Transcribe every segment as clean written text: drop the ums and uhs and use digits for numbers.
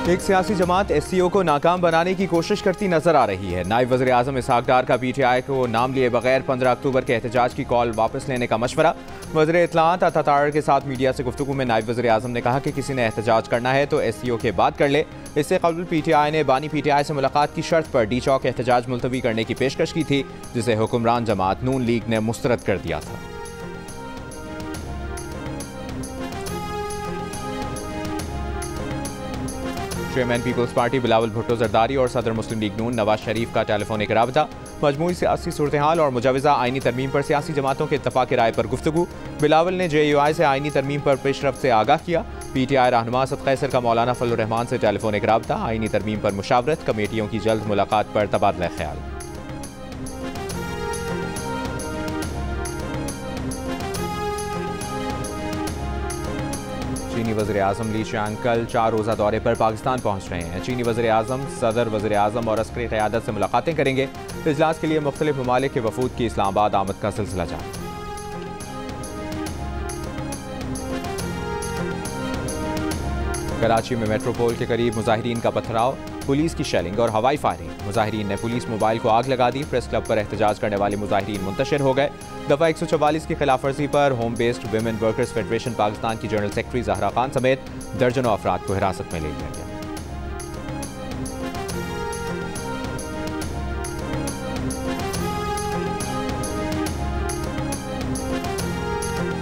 एक सियासी जमात SCO को नाकाम बनाने की कोशिश करती नजर आ रही है। नायब वज़ीर आज़म इसहाक डार का PTI को नाम लिए बगैर 15 अक्टूबर के एहतजाज की कॉल वापस लेने का मशवरा। वज़ीर इत्तलाआत अता तारड़ के साथ मीडिया से गुफ्तगू में नायब वज़ीर आज़म ने कहा कि किसी ने एहतजाज करना है तो SCO के बाद कर ले। इससे कबल PTI ने बानी PTI से मुलाकात की शर्त पर D चौक एहतजाज मुलतवी करने की पेशकश की थी, जिसे हुक्मरान जमात नून लीग ने मुस्तरद कर दिया था। Chairman Peoples Party Bilawal Bhutto Zardari और सदर मुस्लिम लीग नून नवाज शरीफ का टेलीफोनिक राबता। मजमूई सियासी सूरत-ए-हाल और मुजवज़ा आईनी तरमीम पर सियासी जमातों के इत्तफाक़ राय पर गुफ्तगू। बिलावल ने JUI से आईनी तरमीम पर पेशरफ्त से आगाह किया। PTI रहनुमा असद कैसर का मौलाना फजलुर रहमान से टेलीफोनिक राबता। आईनी तरमीम पर मुशावरत, कमेटियों की जल्द मुलाकात पर तबादला ख्याल। चीनी वज़ीर आज़म ली चियांग कल 4 रोज़ा दौरे पर पाकिस्तान पहुँच रहे हैं। चीनी वज़ीर आज़म, सदर वज़ीर आज़म और अस्करी क़यादत से मुलाकातें करेंगे। इजलास के लिए मुख्तलिफ ममालिक के वफूद की इस्लामाबाद आमद का सिलसिला जारी। कराची में मेट्रोपोल के करीब मुजाहिरीन का पथराव, पुलिस की शेलिंग और हवाई फायरिंग। मुजाहिरीन ने पुलिस मोबाइल को आग लगा दी। प्रेस क्लब पर एहतजाज करने वाले मुजाहिरीन मुंतशिर हो गए। दफ़ा 144 की खिलाफ वर्जी पर home based women workers federation Pakistan की जनरल सेक्रेटरी जहरा खान समेत दर्जनों अफराद को हिरासत में ले लिया गया।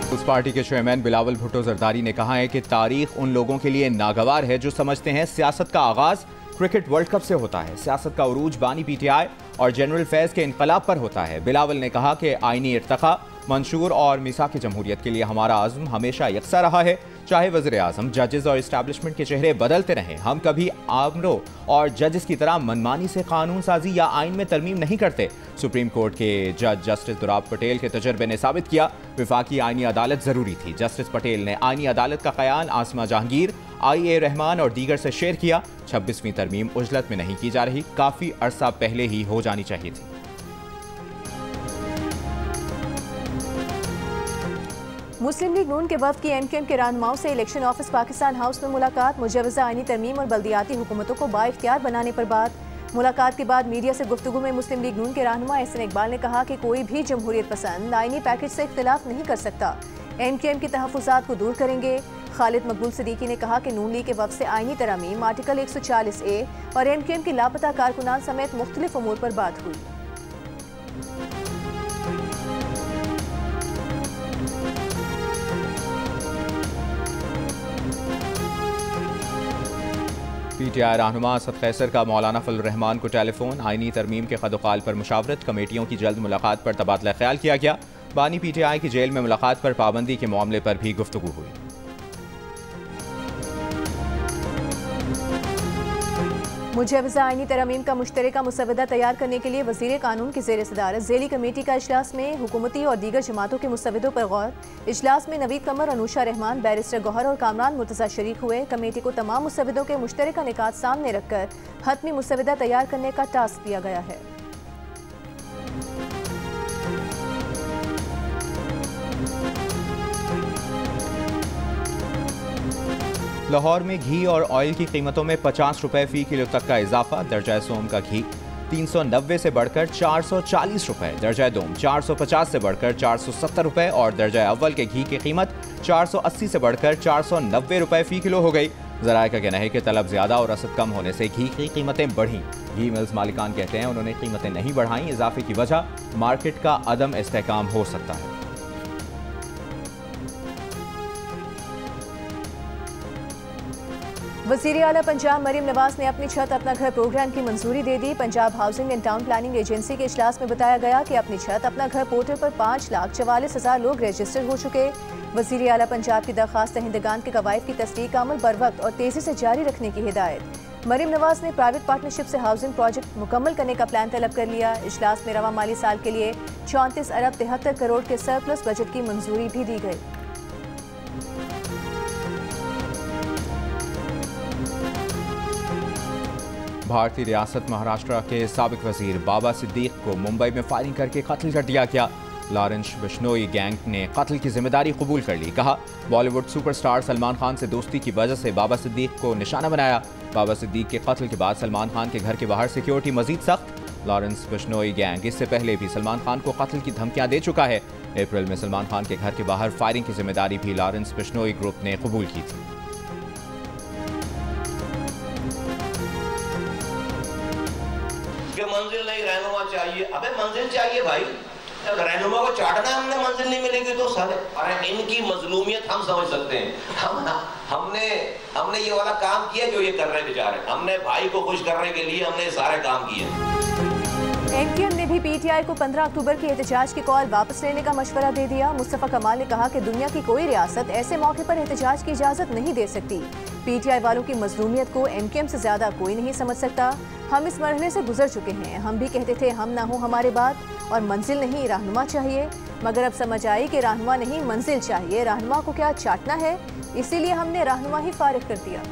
पीपल्स पार्टी के चेयरमैन बिलावल भुट्टो जरदारी ने कहा है कि तारीख उन लोगों के लिए नागवार है जो समझते हैं सियासत का आगाज क्रिकेट वर्ल्ड कप से होता है। सियासत का उरूज बानी PTI और जनरल फैज़ के इनकलाब पर होता है। बिलावल ने कहा कि आईनी इर्तखा, मंशूर और मिसाक जमहूरियत के लिए हमारा आज़म हमेशा यकसा रहा है। चाहे वज़ीर आज़म, जजेस और इस्टेब्लिशमेंट के चेहरे बदलते रहें, हम कभी आमरों और जजेस की तरह मनमानी से कानून साजी या आइन में तरमीम नहीं करते। सुप्रीम कोर्ट के जज जस्टिस दुराब पटेल के तजर्बे ने साबित किया विफाकी आईनी अदालत ज़रूरी थी। जस्टिस पटेल ने आईनी अदालत का क़याम आसमा जहांगीर, IA रहमान और दीगर से शेयर किया। 26वीं तरमीम उजलत में नहीं की जा रही, काफ़ी अरसा पहले ही हो जानी चाहिए थी। मुस्लिम लीग नून के वफ़द की MQM के रहनुमाओं से इलेक्शन ऑफिस पाकिस्तान हाउस में मुलाकात। मुजवज़ा आईनी तरमीम और बल्दियाती हुकूमतों को बाइख्तियार बनाने पर बात। मुलाकात के बाद मीडिया से गुफ्तगू में मुस्लिम लीग नून के रहनुमा एहसन इकबाल ने कहा कि कोई भी जमहूरियत पसंद आईनी पैकेज से इख्तिलाफ नहीं कर सकता। MQM के तहफ़्फ़ुज़ात को दूर करेंगे। खालिद मकबूल सिद्दीकी ने कहा कि नून लीग के वफ़द से आईनी तरमीम, आर्टिकल 140A और MQM के लापता कारकुनान समेत मुख्तलिफ अमूर पर बात हुई। PTI रहनुमा असद कैसर का मौलाना फजलुर रहमान को टेलीफोन। आईनी तरमीम के खदोखाल पर मुशावरत, कमेटियों की जल्द मुलाकात पर तबादला ख्याल किया गया। बानी PTI की जेल में मुलाकात पर पाबंदी के मामले पर भी गुफ्तगू हुई। मुजवज़ा आईनी तरमीम का मुश्तरका मुसवदा तैयार करने के लिए वज़ीर कानून की ज़ेर सदारत ज़ेली कमेटी का इजलास में हुकूमती और दीगर जमातों के मुसवदों पर गौर। इजलास में नवीद कमर, अनुषा रहमान, बैरिस्टर गौहर और कामरान मुर्तज़ा शरीक हुए। कमेटी को तमाम मुसवदों के मुश्तरका निकात सामने रखकर हतमी मुसवदा तैयार करने का टास्क दिया गया है। लाहौर में घी और ऑयल की कीमतों में 50 रुपए फ़ी किलो तक का इजाफा। दर्जा सोम का घी 390 से बढ़कर 440 रुपए, दर्जा दोम 450 से बढ़कर 470 रुपए और दर्जा अव्वल के घी की कीमत 480 से बढ़कर 490 रुपए फ़ी किलो हो गई। ज़राए का कहना है कि तलब ज़्यादा और रसद कम होने से घी की कीमतें बढ़ीं। घी मिल्स मालिकान कहते हैं उन्होंने कीमतें नहीं बढ़ाई। इजाफे की वजह मार्केट का अदम इस्तेहकाम हो सकता है। वज़ीर आला पंजाब मरीम नवाज ने अपनी छत अपना घर प्रोग्राम की मंजूरी दे दी। Punjab housing and town planning agency के इजलास में बताया गया कि अपनी छत अपना घर पोर्टल पर 5,44,000 लोग रजिस्टर हो चुके। वज़ीर आला पंजाब की दरख्वास्त दहिंदगान के कवायद की तस्दीक का अमल बर वक्त और तेज़ी से जारी रखने की हिदायत। मरीम नवाज ने प्राइवेट पार्टनरशिप से हाउसिंग प्रोजेक्ट मुकम्मल करने का प्लान तलब कर लिया। इजलास में रवा माली साल के लिए 34 अरब 73 करोड़ के सरप्लस बजट की मंजूरी भी दी गई। भारतीय रियासत महाराष्ट्र के साबिक वजीर बाबा सिद्दीक को मुंबई में फायरिंग करके कत्ल कर दिया गया। लॉरेंस बिश्नोई गैंग ने कत्ल की जिम्मेदारी कबूल कर ली। कहा, बॉलीवुड सुपरस्टार सलमान खान से दोस्ती की वजह से बाबा सिद्दीक को निशाना बनाया। बाबा सिद्दीक के कत्ल के बाद सलमान खान के घर के बाहर सिक्योरिटी मजीद सख्त। लॉरेंस बिश्नोई गैंग इससे पहले भी सलमान खान को कत्ल की धमकियां दे चुका है। अप्रैल में सलमान खान के घर के बाहर फायरिंग की जिम्मेदारी भी लॉरेंस बिश्नोई ग्रुप ने कबूल की थी। मंजिल नहीं, रहनुमा चाहिए। अबे मंजिल चाहिए भाई, रहनुमा को चाटना हमने, मंजिल नहीं मिलेगी तो साले। अरे इनकी मजलूमियत हम समझ सकते हैं। हमने ये वाला काम किया जो ये कर रहे बेचारे। हमने भाई को खुश करने के लिए हमने सारे काम किए। एमक्यूएम ने भी पीटीआई को 15 अक्टूबर के एहतजाज की कॉल वापस लेने का मशवरा दे दिया। मुस्तफा कमाल ने कहा कि दुनिया की कोई रियासत ऐसे मौके पर एहतजाज की इजाजत नहीं दे सकती। पीटीआई वालों की मजलूमियत को एमक्यूएम से ज्यादा कोई नहीं समझ सकता। हम इस मरहले से गुजर चुके हैं। हम भी कहते थे हम ना हो हमारे बात, और मंजिल नहीं रहनुमा चाहिए, मगर अब समझ आई कि रहनुमा नहीं मंजिल चाहिए। रहनुमा को क्या चाटना है, इसीलिए हमने रहनुमा ही फारिग कर दिया।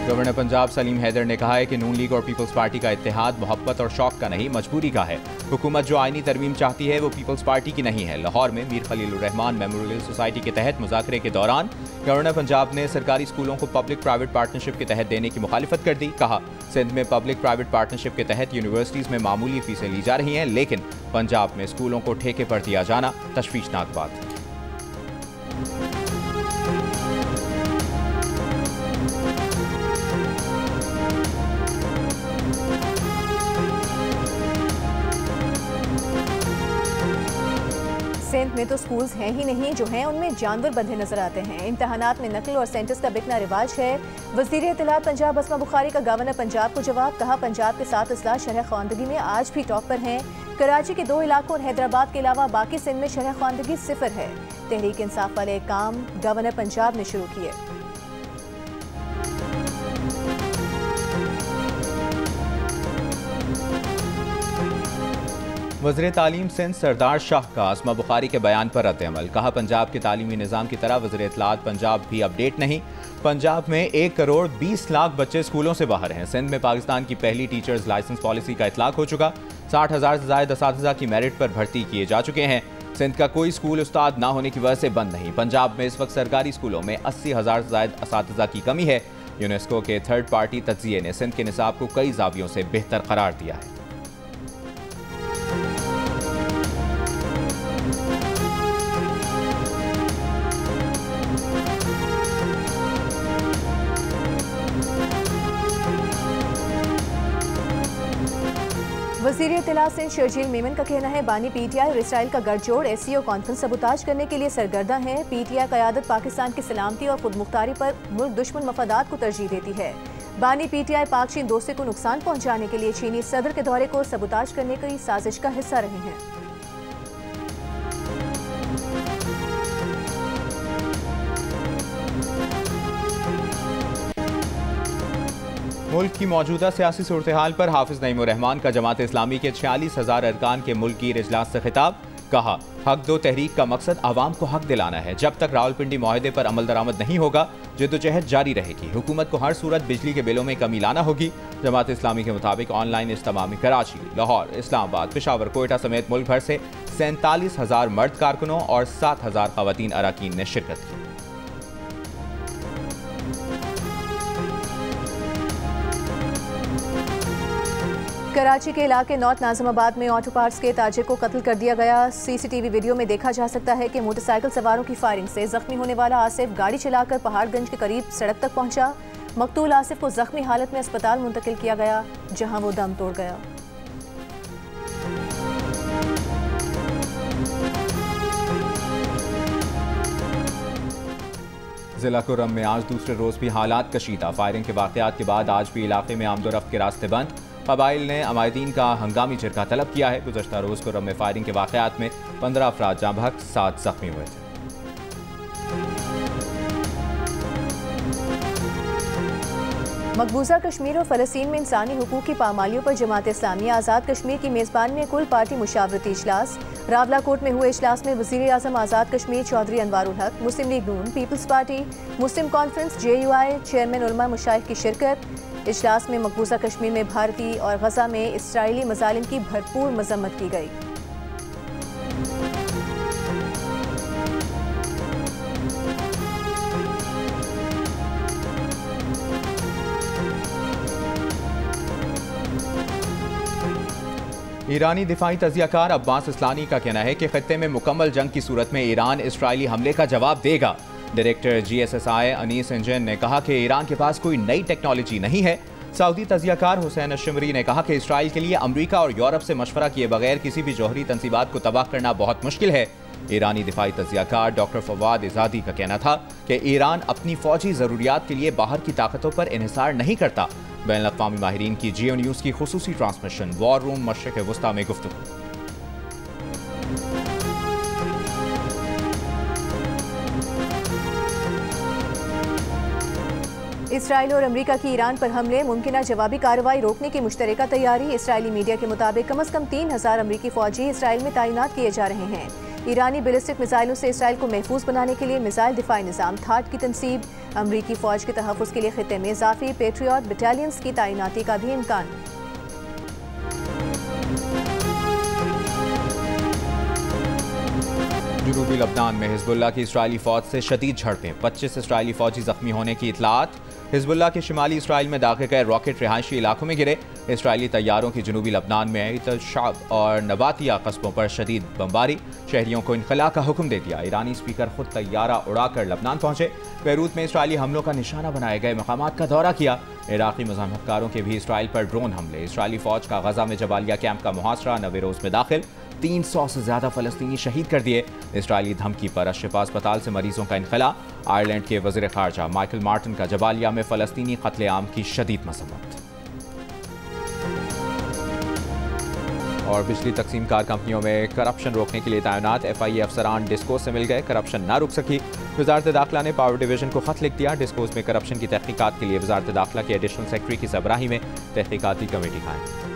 गवर्नर पंजाब सलीम हैदर ने कहा है कि नून लीग और पीपल्स पार्टी का इत्तेहाद मोहब्बत और शौक का नहीं, मजबूरी का है। हुकूमत जो आईनी तरमीम चाहती है वो पीपल्स पार्टी की नहीं है। लाहौर में मीर खलील रहमान मेमोरियल सोसाइटी के तहत मुज़ाकरे के दौरान गवर्नर पंजाब ने सरकारी स्कूलों को पब्लिक प्राइवेट पार्टनरशिप के तहत देने की मुखालिफत कर दी। कहा, सिंध में पब्लिक प्राइवेट पार्टनरशिप के तहत यूनिवर्सिटीज़ में मामूली फीसें ली जा रही हैं, लेकिन पंजाब में स्कूलों को ठेके पर दिया जाना तशवीशनाक बात है। सिंध में तो स्कूल्स हैं ही नहीं, जो हैं उनमें जानवर बंधे नजर आते हैं। इम्तहानात में नकल और सेंटर्स का बिकना रिवाज है। वज़ीर इत्तलात पंजाब अस्मा बुखारी का गवर्नर पंजाब को जवाब। कहा, पंजाब के 7 अजला शरह ख्वानदगी में आज भी टॉप पर हैं। कराची के 2 इलाकों और हैदराबाद के अलावा बाकी सिंध में शरह ख्वानदगी 0 है। तहरीक इंसाफ वाले काम गवर्नर पंजाब ने शुरू किए। वज़ीर तालीम सिंध सरदार शाह का अस्मा बुखारी के बयान पर रद्द-ए-अमल। कहा, पंजाब के तालीमी निज़ाम की तरह वज़ीर इत्तलात पंजाब भी अपडेट नहीं। पंजाब में 1 करोड़ 20 लाख बच्चे स्कूलों से बाहर हैं। सिंध में पाकिस्तान की पहली टीचर्स लाइसेंस पॉलिसी का इतलाक हो चुका। 60,000 से ज़ायद असातिज़ा की मेरिट पर भर्ती किए जा चुके हैं। सिंध का कोई स्कूल उस्ताद ना होने की वजह से बंद नहीं। पंजाब में इस वक्त सरकारी स्कूलों में 80,000 से ज़ायद असातिज़ा की कमी है। यूनेस्को के थर्ड पार्टी तज्ज़िये ने सिंध के निसाब को कई ज़ावियों से बेहतर करार दिया है। वज़ीर इत्तलात सिंध शर्जील मेमन का कहना है, बानी पीटीआई और इसराइल का गठजोड़ एससीओ कॉन्फ्रेंस सबूताज करने के लिए सरगर्दा है। पीटीआई क़यादत पाकिस्तान की सलामती और खुद मुख्तारी पर मुल्क दुश्मन मफादात को तरजीह देती है। बानी पीटीआई पाक चीन दोस्ती को नुकसान पहुंचाने के लिए चीनी सदर के दौरे को सबूताज करने की साजिश का हिस्सा रहे हैं। मुल्क की मौजूदा सियासी सूरत हाल पर हाफिज नईमुर रहमान का जमात इस्लामी के 46,000 अरकान के मुल्की इजलास से खिताब। कहा, हक दो तहरीक का मकसद आवाम को हक दिलाना है। जब तक रावलपिंडी मुआहदे पर अमल दरामद नहीं होगा, जद्दोजहद जारी रहेगी। हुकूमत को हर सूरत बिजली के बिलों में कमी लाना होगी। जमात इस्लामी के मुताबिक ऑनलाइन इज्तिमा में कराची, लाहौर, इस्लामाबाद, पेशावर, कोयटा समेत मुल्क भर से 47,000 मर्द कारकुनों और 7,000 खवातीन अरकान ने शिरकत की। कराची के इलाके नॉर्थ नाज़िमाबाद में ऑटो पार्ट्स के ताजिर को कत्ल कर दिया गया। सीसीटीवी वीडियो में देखा जा सकता है कि मोटरसाइकिल सवारों की फायरिंग से जख्मी होने वाला आसिफ गाड़ी चलाकर पहाड़गंज के करीब सड़क तक पहुंचा। मकतूल आसिफ को जख्मी हालत में अस्पताल मुंतकिल किया गया, जहां वो दम तोड़ गया। जिला कुर्रम में आज दूसरे रोज भी हालात कशीदा। फायरिंग के वाकयात के बाद आज भी इलाके में आमदोरफ्त के रास्ते बंद। कबाइल ने अमायदीन का हंगामी जिरगा तलब किया है। गुज़श्ता रोज कुर्रम में फायरिंग के वाकयात में 15 अफराद जाँ बहक, 7 जख्मी हुए थे। मकबूजा कश्मीर और फ़लस्तीन में इंसानी हुकूक की पामालियों पर जमात इस्लामी आज़ाद कश्मीर की मेज़बानी में कुल पार्टी मुशावरती इजलास। रावलाकोट में हुए इजलास में वज़ीर आज़म आज़ाद कश्मीर चौधरी अनवारुल हक, मुस्लिम लीग नून, पीपल्स पार्टी, मुस्लिम कॉन्फ्रेंस, JUI, चेयरमैन उलमा मुशाइख की शिरकत। इजलास में मकबूजा कश्मीर में भारतीय और गजा में इसराइली मजालिम की भरपूर मजम्मत की गई। ईरानी दिफाई तजियाकार अब्बास इस्लानी का कहना है कि खत्ते में मुकम्मल जंग की सूरत में ईरान इसराइली हमले का जवाब देगा। डायरेक्टर GSSI अनीस इंजन ने कहा कि ईरान के पास कोई नई टेक्नोलॉजी नहीं है। सऊदी तजियाकार हुसैन अशमरी ने कहा कि इसराइल के लिए अमरीका और यूरोप से मशवरा किए बगैर किसी भी जौहरी तंसीबात को तबाह करना बहुत मुश्किल है। ईरानी दिफाई तजियाकार डॉक्टर फवाद इजादी का कहना था कि ईरान अपनी फौजी ज़रूरियात के लिए बाहर की ताकतों पर इन्हिसार नहीं करता। बैनुल-अक़वामी माहिरीन की जियो न्यूज़ की खुसूसी ट्रांसमिशन वॉर रूम मशरिक़ वुस्ता में गुफ्तगू। इसराइल और अमेरिका की ईरान पर हमले, मुमकिन जवाबी कार्रवाई रोकने की मुश्तरका तैयारी। इसराइली मीडिया के मुताबिक कम से कम 3000 अमरीकी फौजी इसराइल में तैनात किए जा रहे हैं। ईरानी बैलिस्टिक मिसाइलों से इसराइल को महफूज बनाने के लिए मिसाइल दिफाई निज़ाम थाट की तनसीब। अमरीकी फौज के तहफ़्फ़ुज़ के लिए खित्ते में इजाफी पेट्रियट बटालियंस की तैनाती का भी इम्कान। जनूबी लबनान में हिजबुल्लाह की इसराइली फौज से शदीद झड़पें, 25 इसराइली फौजी जख्मी होने की इतलात। हिजबुल्लाह के शिमाली इसराइल में दाखिल गए रॉकेट रिहायशी इलाकों में गिरे। इसराइली तैयारों की जनूबी लबनान में तल-शाब और नबातिया कस्बों पर शदीद बमबारी, शहरियों को इनखला का हुक्म दे दिया। ईरानी स्पीकर खुद तैयारा उड़ाकर लबनान पहुंचे। बैरूत में इसराइली हमलों का निशाना बनाए गए मकामात का दौरा किया। इराक़ी मज़ाहमतकारों के भी इसराइल पर ड्रोन हमले। इसराइली फौज का गजा में जबालिया कैंप का मुहासरा, नवे रोज़ में दाखिल, 300 से ज्यादा फलस्तीनी शहीद कर दिए। इसराइली धमकी पर अशफा अस्पताल से मरीजों का इनखला। आयरलैंड के वज़ीर ख़ारजा माइकल मार्टिन का जबालिया में फलस्तीनी कत्लेआम की शदीद मज़म्मत। और बिजली तकसीम कार कंपनियों में करप्शन रोकने के लिए तैनात FIA अफसरान डिस्कोस से मिल गए। करप्शन ना रुक सकी। वजारत दाखिला ने पावर डिवीजन को खत लिख दिया। डिस्कोस में करप्शन की तहकीकात के लिए वजारत दाखिला के एडिशनल सेक्रेटरी की सरबराही में तहकीकाती कमेटी कायम।